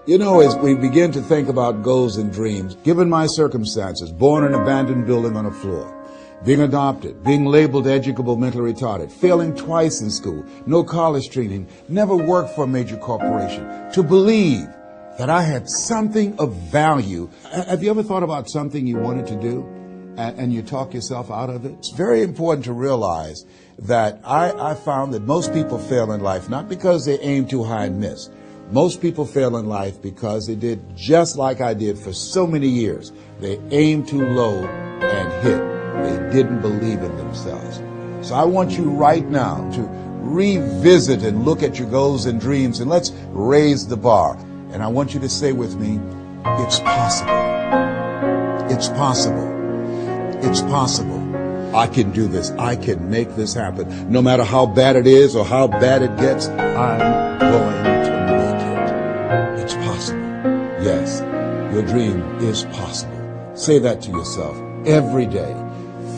You know, as we begin to think about goals and dreams, given my circumstances, born in an abandoned building on a floor, being adopted, being labeled educable mentally retarded, failing twice in school, no college training, never worked for a major corporation, to believe that I had something of value. Have you ever thought about something you wanted to do and you talk yourself out of it? It's very important to realize that I found that most people fail in life not because they aim too high and miss. Most people fail in life because they did just like I did for so many years. They aimed too low and hit. They didn't believe in themselves. So I want you right now to revisit and look at your goals and dreams, and let's raise the bar. And I want you to say with me, it's possible. It's possible. It's possible. I can do this. I can make this happen. No matter how bad it is or how bad it gets, I'm going to make it. It's possible. Yes, your dream is possible. Say that to yourself every day.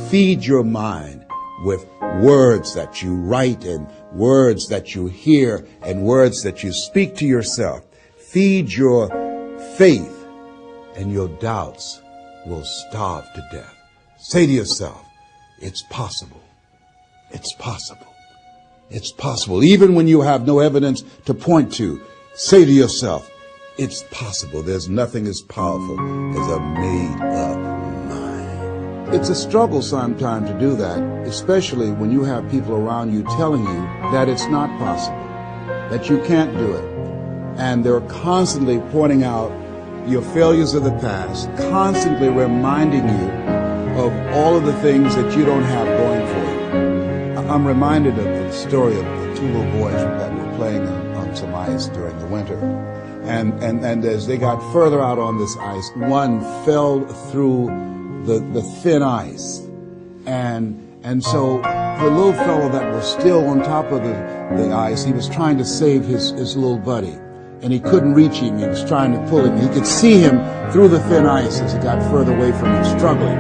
Feed your mind with words that you write and words that you hear and words that you speak to yourself. Feed your faith and your doubts will starve to death. Say to yourself, it's possible. It's possible. It's possible. Even when you have no evidence to point to, say to yourself, it's possible. There's nothing as powerful as a made-up mind. It's a struggle sometimes to do that, especially when you have people around you telling you that it's not possible, that you can't do it. And they're constantly pointing out your failures of the past, constantly reminding you of all of the things that you don't have going for you. I'm reminded of the story of the two little boys that were playing on some ice during the winter. And as they got further out on this ice, one fell through the thin ice. And so the little fellow that was still on top of the ice, he was trying to save his little buddy. And he couldn't reach him. He was trying to pull him. He could see him through the thin ice as he got further away from him, struggling.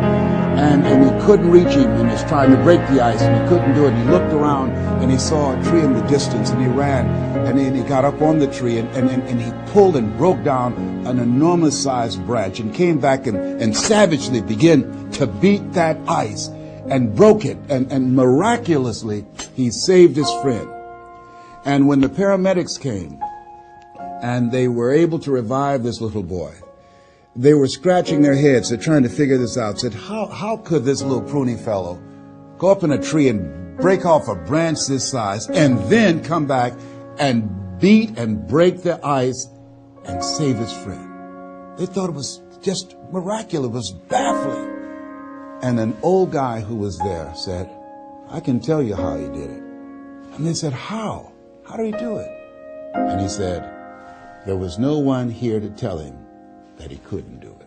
And he couldn't reach him, and he was trying to break the ice, and he couldn't do it. And he looked around, and he saw a tree in the distance, and he ran, and then he got up on the tree, and he pulled and broke down an enormous-sized branch, and came back and savagely began to beat that ice, and broke it, and miraculously, he saved his friend. And when the paramedics came, and they were able to revive this little boy, they were scratching their heads. They're trying to figure this out. Said, how could this little pruny fellow go up in a tree and break off a branch this size and then come back and beat and break the ice and save his friend? They thought it was just miraculous. It was baffling. And an old guy who was there said, I can tell you how he did it. And they said, how? How did he do it? And he said, there was no one here to tell him that he couldn't do it.